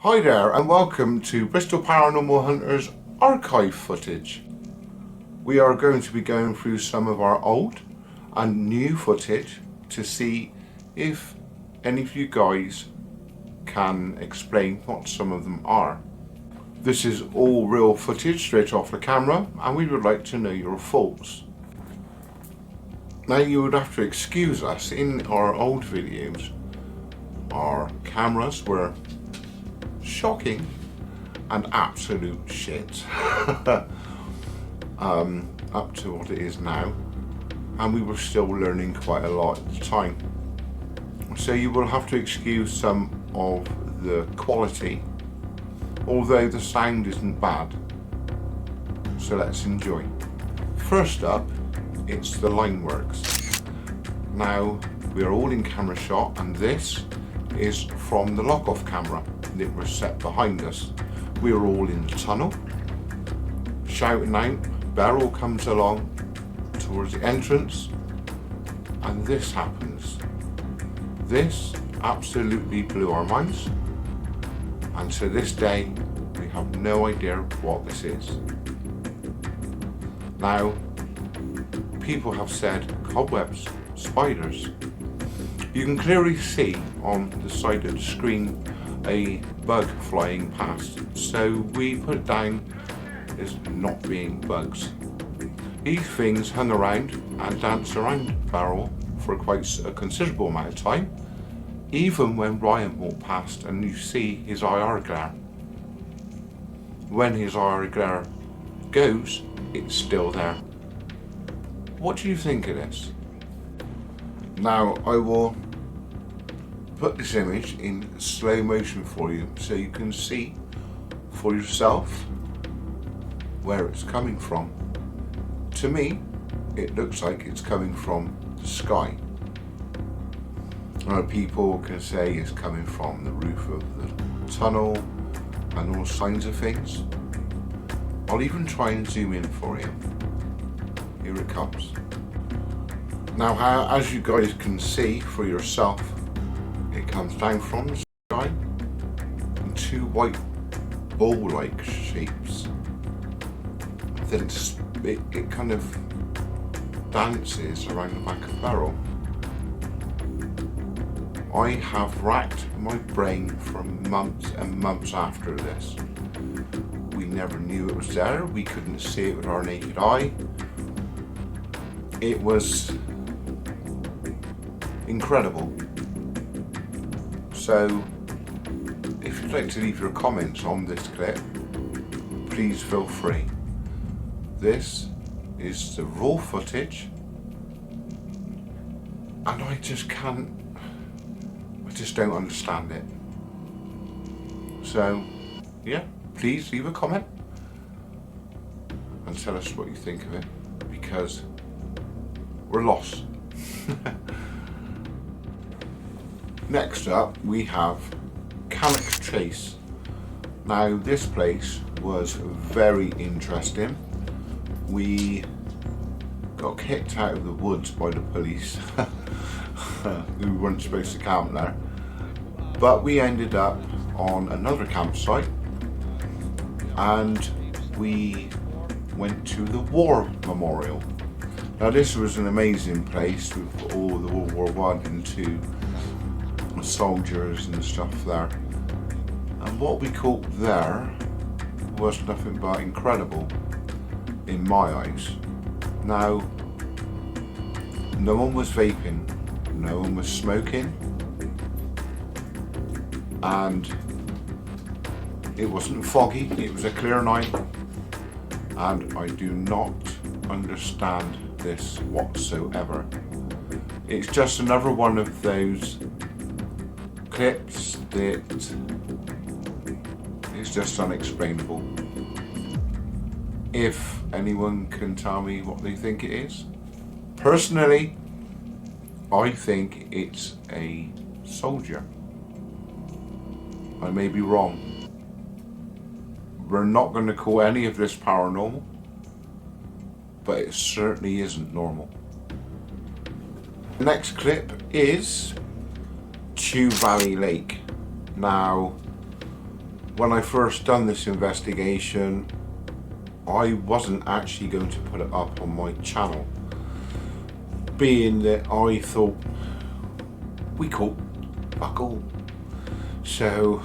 Hi there and welcome to Bristol Paranormal Hunters archive footage. We are going to be going through some of our old and new footage to see if any of you guys can explain what some of them are. This is all real footage straight off the camera and we would like to know your thoughts. Now you would have to excuse us, in our old videos our cameras were shocking and absolute shit up to what it is now, and we were still learning quite a lot at the time, so you will have to excuse some of the quality, although the sound isn't bad, so let's enjoy. First up, it's the line works. Now we are all in camera shot and this is from the lock-off camera that was set behind us. We were all in the tunnel, shouting out. Beryl comes along towards the entrance, and this happens. This absolutely blew our minds, and to this day we have no idea what this is. Now, people have said cobwebs, spiders. You can clearly see on the side of the screen a bug flying past, so we put it down as not being bugs. These things hung around and danced around Beryl for quite a considerable amount of time, even when Ryan walked past and you see his IR glare. When his IR glare goes, it's still there. What do you think of this? Now I will put this image in slow motion for you so you can see for yourself where it's coming from. To me, it looks like it's coming from the sky. Now, people can say it's coming from the roof of the tunnel and all kinds of things. I'll even try and zoom in for you. Here it comes. Now, as you guys can see for yourself, it comes down from the sky in two white ball-like shapes. Then it kind of dances around the back of the barrel. I have racked my brain for months and months after this. We never knew it was there. We couldn't see it with our naked eye. It was incredible. So, if you'd like to leave your comments on this clip, please feel free. This is the raw footage, and I just don't understand it. So, yeah, please leave a comment and tell us what you think of it, because we're lost. Next up, we have Cannock Chase. Now, this place was very interesting. We got kicked out of the woods by the police who weren't supposed to camp there, but we ended up on another campsite and we went to the war memorial. Now, this was an amazing place with all the World War I and II soldiers and stuff there, and what we caught there was nothing but incredible in my eyes. Now, no one was vaping, no one was smoking, and it wasn't foggy, it was a clear night, and I do not understand this whatsoever. It's just another one of those clips that is just unexplainable. If anyone can tell me what they think it is. Personally, I think it's a soldier. I may be wrong. We're not going to call any of this paranormal, but it certainly isn't normal. The next clip is Chew Valley Lake. Now, when I first done this investigation, I wasn't actually going to put it up on my channel, being that I thought we caught fuck all. So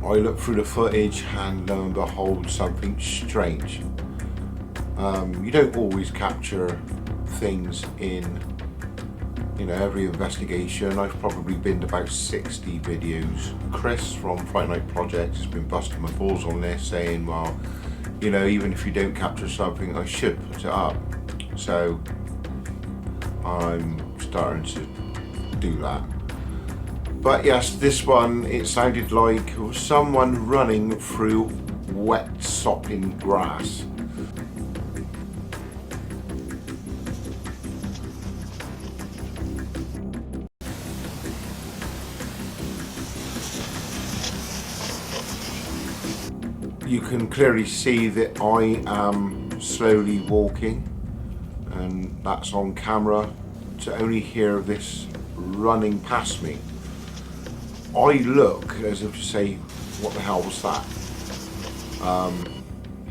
I looked through the footage and lo and behold, something strange. You don't always capture things in, you know, every investigation. I've probably been to about 60 videos. Chris from Friday Night Project has been busting my balls on this, saying, well, you know, even if you don't capture something, I should put it up. So I'm starting to do that. But yes, this one, it sounded like someone running through wet sopping grass. You can clearly see that I am slowly walking, and that's on camera, to only hear this running past me. I look as if to say, what the hell was that?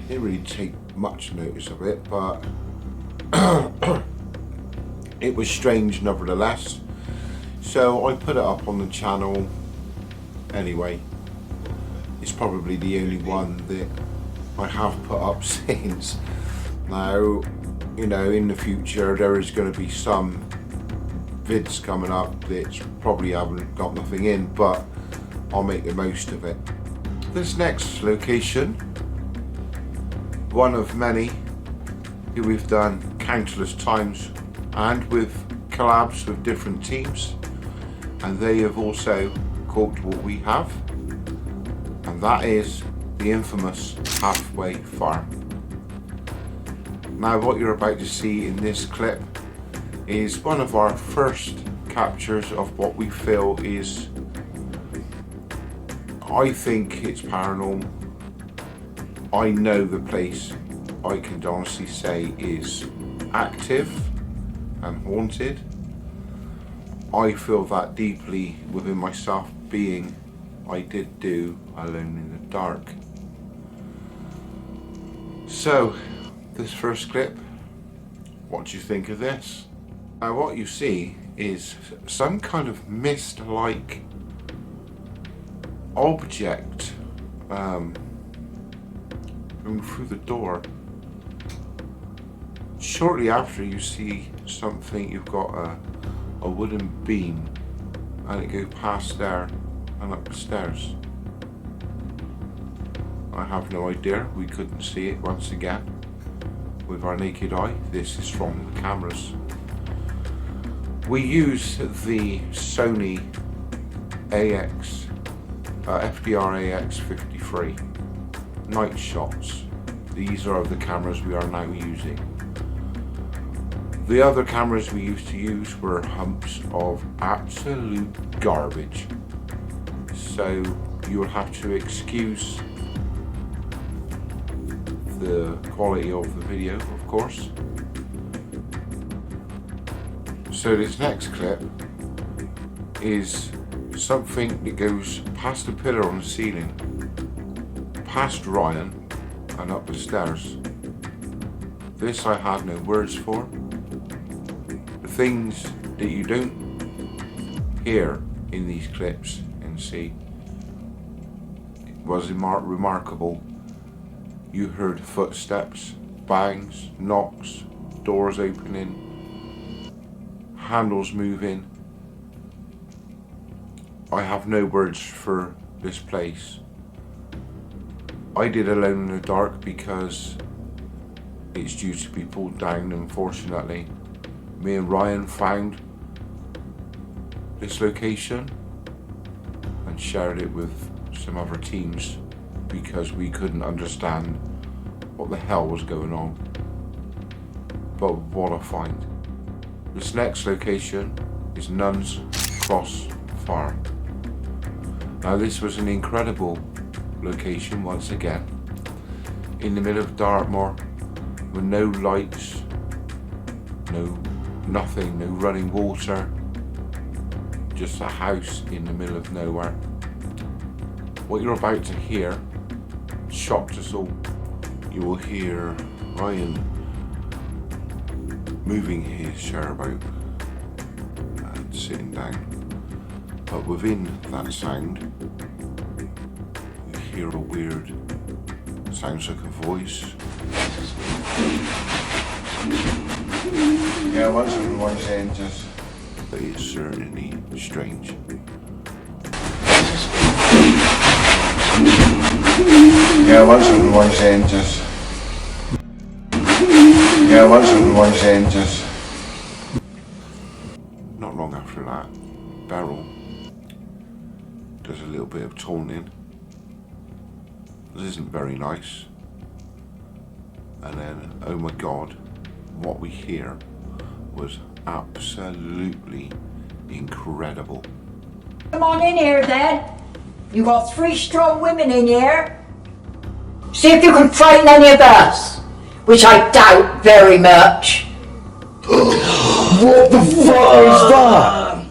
Didn't really take much notice of it, but it was strange nevertheless. So I put it up on the channel anyway. It's probably the only one that I have put up since. Now, you know, in the future there is going to be some vids coming up that probably haven't got nothing in, but I'll make the most of it. This next location, one of many that we've done countless times, and with collabs with different teams, and they have also caught what we have, and that is the infamous halfway farm. Now what you're about to see in this clip is one of our first captures of what we feel is, I think it's paranormal. I know the place, I can honestly say, is active and haunted. I feel that deeply within myself, being I did do Alone in the Dark. So this first clip, what do you think of this? Now what you see is some kind of mist-like object going through the door. Shortly after, you see something, you've got a wooden beam, and it goes past there and up the stairs. I have no idea, we couldn't see it once again with our naked eye. This is from the cameras. We use the Sony FDR AX53 night shots. These are the cameras we are now using. The other cameras we used to use were humps of absolute garbage. So you will have to excuse the quality of the video, of course. So this next clip is something that goes past the pillar on the ceiling, past Ryan and up the stairs. This I have no words for. The things that you don't hear in these clips and see, it was remarkable. You heard footsteps, bangs, knocks, doors opening, handles moving. I have no words for this place. I did Alone in the Dark because it's due to be pulled down, unfortunately. Me and Ryan found this location and shared it with some other teams because we couldn't understand what the hell was going on. But what a find. This next location is Nuns Cross Farm. Now this was an incredible location once again, in the middle of Dartmoor, with no lights, nothing, no running water, just a house in the middle of nowhere. What you're about to hear shocked us all. You will hear Ryan moving his chair about and sitting down. But within that sound, you hear a weird, sounds like a voice. Yeah, once everyone's in, just. But it's certainly strange. Yeah, once everyone's in, just. Yeah, once everyone's in, just. Not long after that, Beryl does a little bit of taunting. This isn't very nice. And then, oh my god, what we hear was absolutely incredible. Come on in here then. You got 3 strong women in here. See if you can frighten any of us, which I doubt very much. What the fuck is that?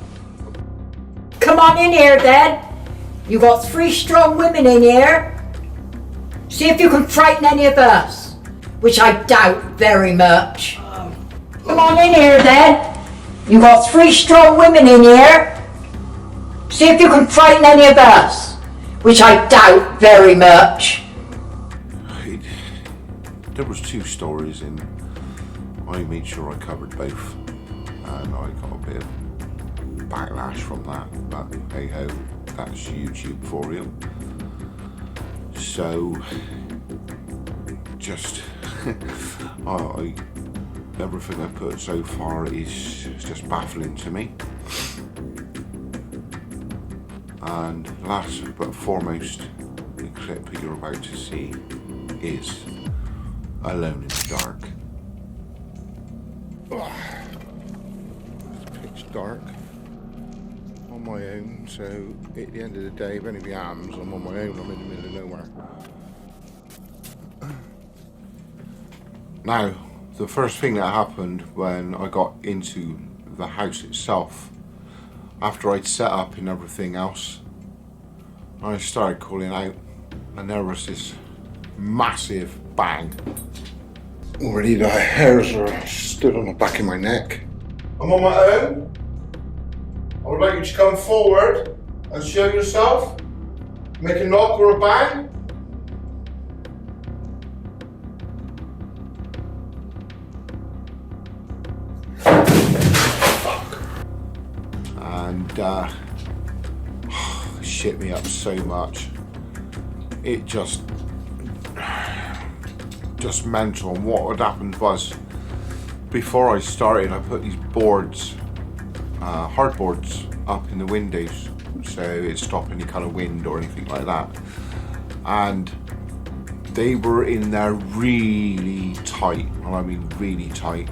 Come on in here then. You got 3 strong women in here. See if you can frighten any of us, which I doubt very much. Come on in here then. You got 3 strong women in here. See if you can frighten any of us, which I doubt very much. There was 2 stories and I made sure I covered both, and I got a bit of backlash from that, but hey ho, that's YouTube for you. So just everything I put so far is just baffling to me. And last but foremost, the clip that you're about to see is Alone in the Dark. It's pitch dark on my own, so at the end of the day, if anything happens, I'm on my own, I'm in the middle of nowhere. Now, the first thing that happened when I got into the house itself, after I'd set up and everything else, I started calling out, and there was this massive bang. Already the hairs are stood on the back of my neck. I'm on my own. I would like you to come forward and show yourself. Make a knock or a bang. And shit me up so much. It just mental. And what had happened was, before I started, I put these boards, hardboards, up in the windows, so it'd stop any kind of wind or anything like that. And they were in there really tight, and I mean really tight.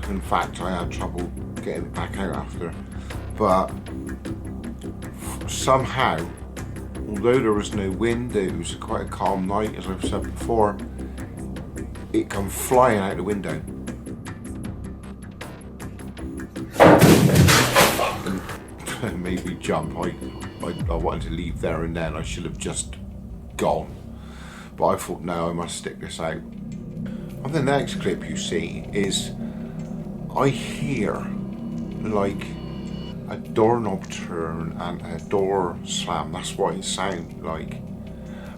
In fact, I had trouble getting it back out after, but somehow, although there was no wind, it was quite a calm night, as I've said before, it come flying out the window. And made me jump. I wanted to leave there and then. I should have just gone. But I thought, no, I must stick this out. On the next clip you see is, I hear like a doorknob turn and a door slam. That's what it sounded like.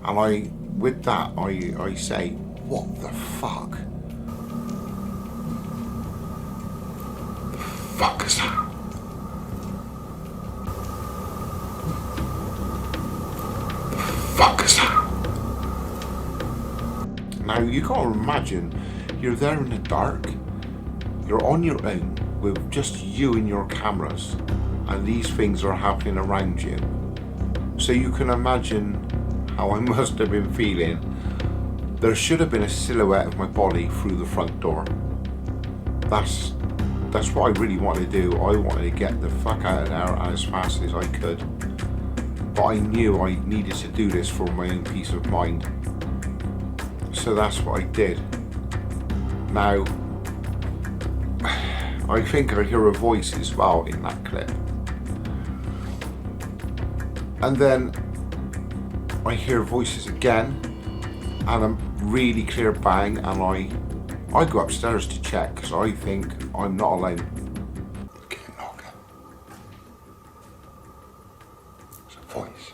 And with that, I say, what the fuck? The fuck is that? The fuck is that? Now you gotta imagine, you're there in the dark, you're on your own with just you and your cameras, and these things are happening around you. So you can imagine how I must have been feeling. There should have been a silhouette of my body through the front door. That's what I really wanted to do. I wanted to get the fuck out of there as fast as I could. But I knew I needed to do this for my own peace of mind. So that's what I did. Now, I think I hear a voice as well in that clip. And then I hear voices again, and a really clear bang, and I go upstairs to check because I think I'm not alone. Get a knocker. It's a voice.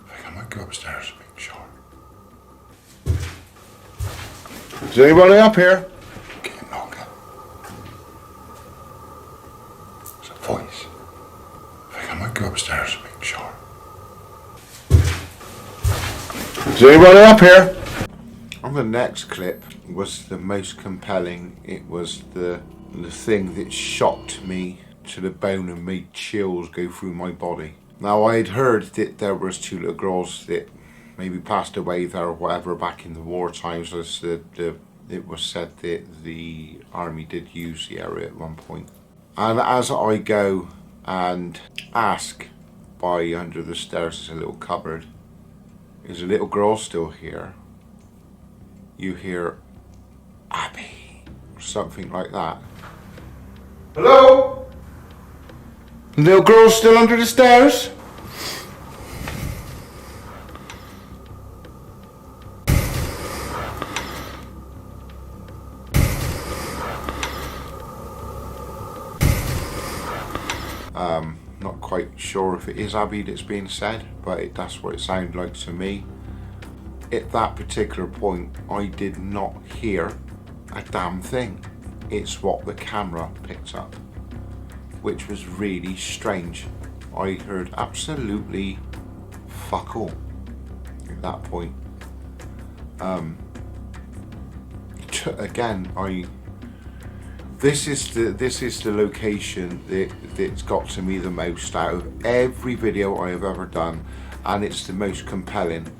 I think I might go upstairs to make sure. Is anybody up here? Get a knocker. It's a voice. I think I might go upstairs to make sure. Is anybody up here? On the next clip was the most compelling. It was the thing that shocked me to the bone and made chills go through my body. Now, I had heard that there was 2 little girls that maybe passed away there or whatever back in the war times. It was said that the army did use the area at one point. And as I go and ask by under the stairs, there's a little cupboard. Is a little girl still here? You hear Abby or something like that. Hello? Little girl still under the stairs? Not quite sure if it is Abby that's being said, but that's what it sounded like to me. At that particular point, I did not hear a damn thing. It's what the camera picked up, which was really strange. I heard absolutely fuck all at that point. Again, This is the location that's got to me the most out of every video I have ever done, and it's the most compelling.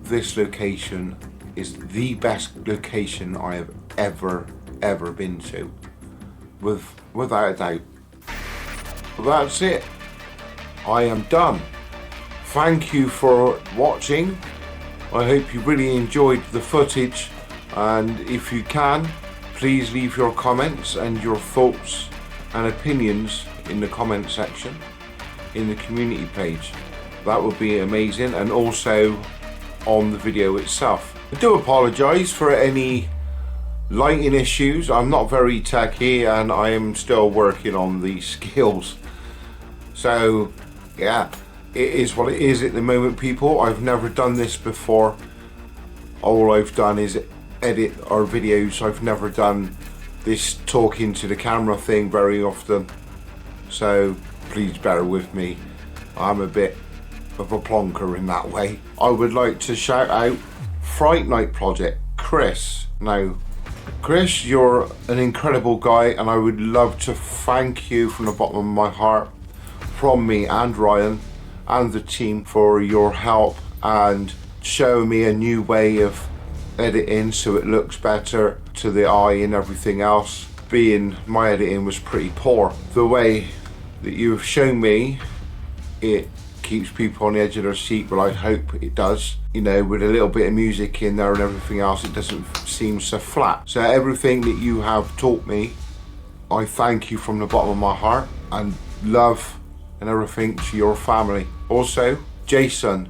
This location is the best location I have ever been to, without a doubt. Well, that's it. I am done. Thank you for watching. I hope you really enjoyed the footage, and if you can, please leave your comments and your thoughts and opinions in the comment section in the community page. That would be amazing, and also on the video itself. I do apologise for any lighting issues. I'm not very techy and I am still working on these skills. So yeah, it is what it is at the moment, people. I've never done this before. All I've done is edit our videos. I've never done this talking to the camera thing very often, so please bear with me. I'm a bit of a plonker in that way. I would like to shout out Fright Night Project, Chris. Now Chris, you're an incredible guy, and I would love to thank you from the bottom of my heart, from me and Ryan and the team, for your help and showing me a new way of editing so it looks better to the eye and everything else, being my editing was pretty poor. The way that you've shown me, it keeps people on the edge of their seat. Well, I hope it does, you know, with a little bit of music in there and everything else. It doesn't seem so flat. So everything that you have taught me, I thank you from the bottom of my heart, and love and everything to your family. Also, Jason,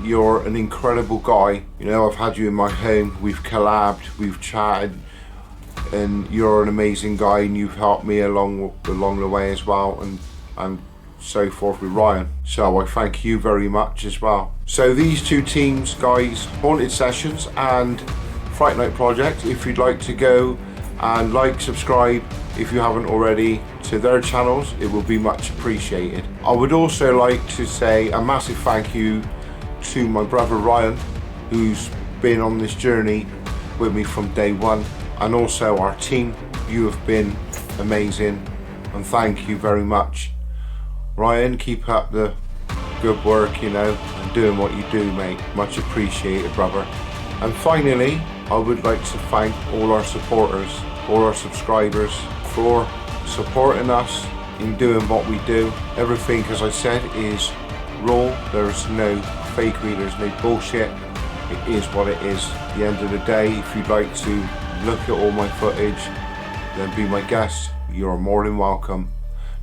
you're an incredible guy. You know, I've had you in my home, we've collabed, we've chatted, and you're an amazing guy, and you've helped me along the way as well, and so forth with Ryan. So I thank you very much as well. So these two teams, guys, Haunted Sessions and Fright Night Project, if you'd like to go and like, subscribe if you haven't already to their channels, it will be much appreciated. I would also like to say a massive thank you to my brother Ryan, who's been on this journey with me from day one, and also our team. You have been amazing, and thank you very much. Ryan, keep up the good work, you know, and doing what you do, mate. Much appreciated, brother. And finally, I would like to thank all our supporters, all our subscribers, for supporting us in doing what we do. Everything, as I said, is raw. There's no fakery, there's no bullshit. It is what it is. At the end of the day, if you'd like to look at all my footage, then be my guest. You're more than welcome.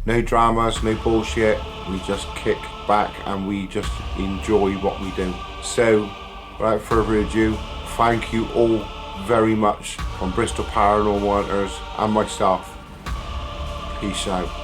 No dramas, no bullshit. We just kick back and we just enjoy what we do. So, without further ado, thank you all very much from Bristol Paranormal Hunters and myself. Peace out.